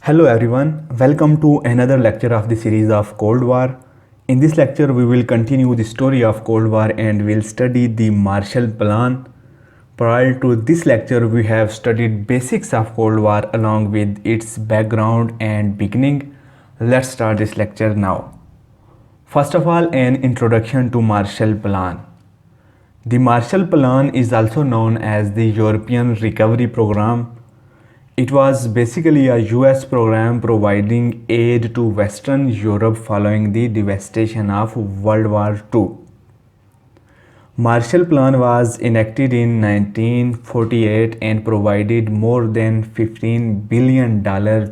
Hello everyone, welcome to another lecture of the series of Cold War. In this lecture we will continue the story of Cold War and will study the Marshall Plan. Prior to this lecture we have studied basics of Cold War along with its background and beginning. Let's start this lecture now. First of all, an introduction to Marshall Plan. The Marshall Plan is also known as the European Recovery Program. It was basically a US program providing aid to Western Europe following the devastation of World War II. Marshall Plan was enacted in 1948 and provided more than $15 billion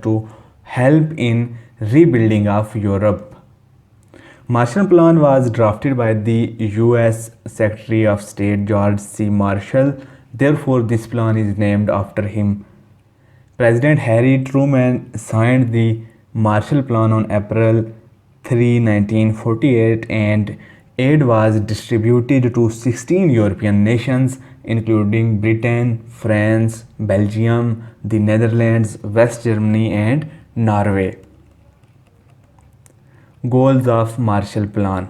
to help in rebuilding of Europe. Marshall Plan was drafted by the US Secretary of State George C. Marshall. Therefore, this plan is named after him. President Harry Truman signed the Marshall Plan on April 3, 1948, and aid was distributed to 16 European nations, including Britain, France, Belgium, the Netherlands, West Germany, and Norway. Goals of Marshall Plan.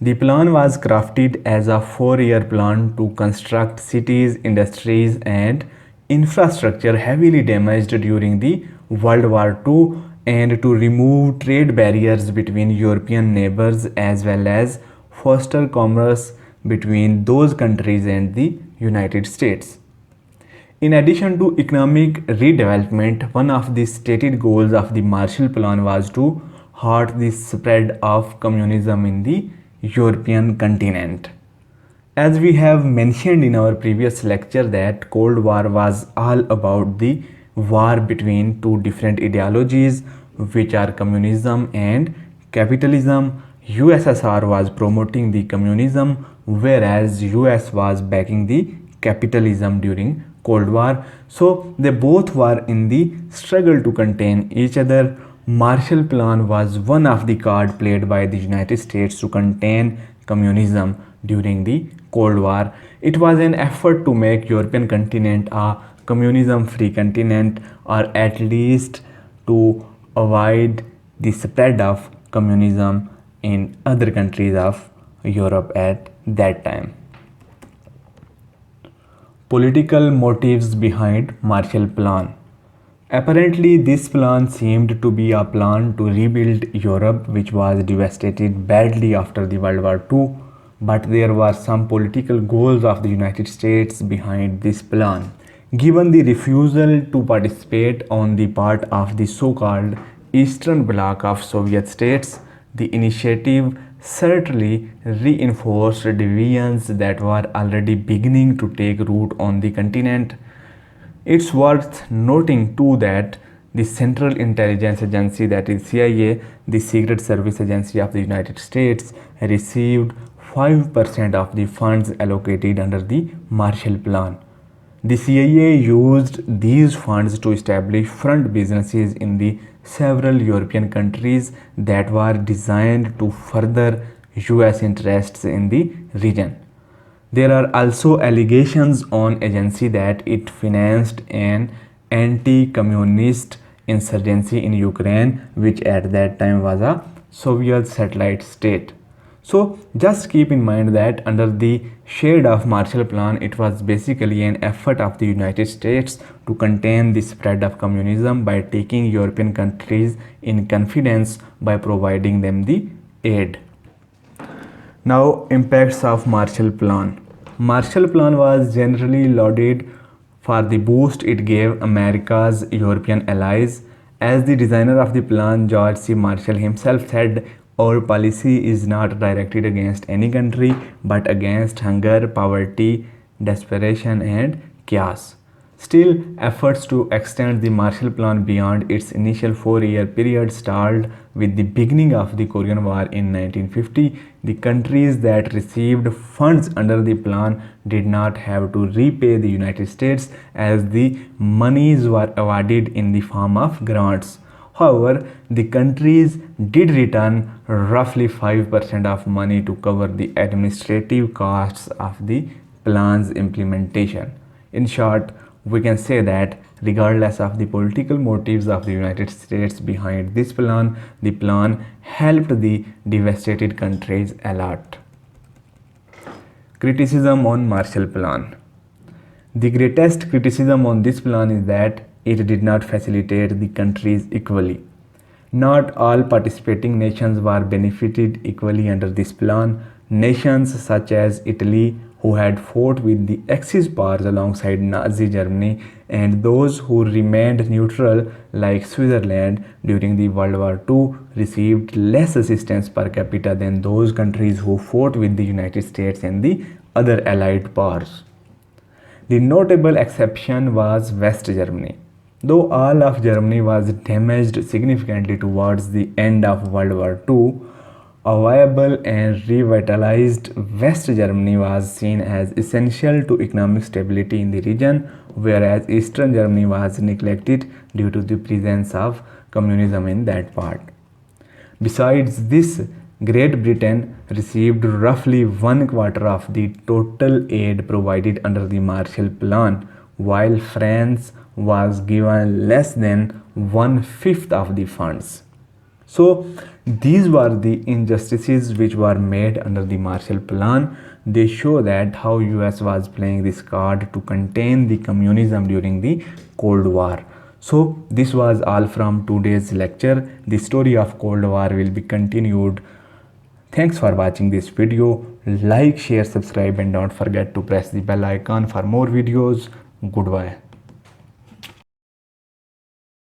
The plan was crafted as a 4-year plan to construct cities, industries, and infrastructure heavily damaged during the World War II and to remove trade barriers between European neighbors as well as foster commerce between those countries and the United States. In addition to economic redevelopment, one of the stated goals of the Marshall Plan was to halt the spread of communism in the European continent. As we have mentioned in our previous lecture that Cold War was all about the war between two different ideologies, which are communism and capitalism. USSR was promoting the communism, whereas US was backing the capitalism during Cold War. So they both were in the struggle to contain each other. Marshall Plan was one of the cards played by the United States to contain communism during the Cold War. It was an effort to make European continent a communism-free continent, or at least to avoid the spread of communism in other countries of Europe at that time. Political motives behind Marshall Plan. Apparently, this plan seemed to be a plan to rebuild Europe, which was devastated badly after the World War II. But there were some political goals of the United States behind this plan. Given the refusal to participate on the part of the so-called Eastern Bloc of Soviet states, the initiative certainly reinforced divisions that were already beginning to take root on the continent. It's worth noting too that the Central Intelligence Agency, that is CIA, the Secret Service Agency of the United States, received 5% of the funds allocated under the Marshall Plan. The CIA used these funds to establish front businesses in the several European countries that were designed to further US interests in the region. There are also allegations on agency that it financed an anti-communist insurgency in Ukraine, which at that time was a Soviet satellite state. So just keep in mind that under the shade of Marshall Plan, it was basically an effort of the United States to contain the spread of communism by taking European countries in confidence by providing them the aid. Now, impacts of Marshall Plan. Marshall Plan was generally lauded for the boost it gave America's European allies. As the designer of the plan, George C. Marshall himself said, "Our policy is not directed against any country, but against hunger, poverty, desperation, and chaos." Still, efforts to extend the Marshall Plan beyond its initial 4-year period stalled with the beginning of the Korean War in 1950. The countries that received funds under the plan did not have to repay the United States, as the monies were awarded in the form of grants. However, the countries did return roughly 5% of money to cover the administrative costs of the plan's implementation. In short, we can say that Regardless of the political motives of the United States behind this plan, the plan helped the devastated countries a lot. Criticism on Marshall Plan. The greatest criticism on this plan is that it did not facilitate the countries equally. Not all participating nations were benefited equally under this plan. Nations such as Italy, who had fought with the Axis powers alongside Nazi Germany, and those who remained neutral, like Switzerland during the World War II, received less assistance per capita than those countries who fought with the United States and the other Allied powers. The notable exception was West Germany. Though all of Germany was damaged significantly towards the end of World War II, a viable and revitalized West Germany was seen as essential to economic stability in the region, whereas Eastern Germany was neglected due to the presence of communism in that part. Besides this, Great Britain received roughly one quarter of the total aid provided under the Marshall Plan, while France was given less than one-fifth of the funds. So these were the injustices which were made under the Marshall Plan. They show that how US was playing this card to contain the communism during the Cold War. So this was all from today's lecture. The story of Cold War will be continued. Thanks for watching this video. Like, share, subscribe, and don't forget to press the bell icon for more videos. Goodbye.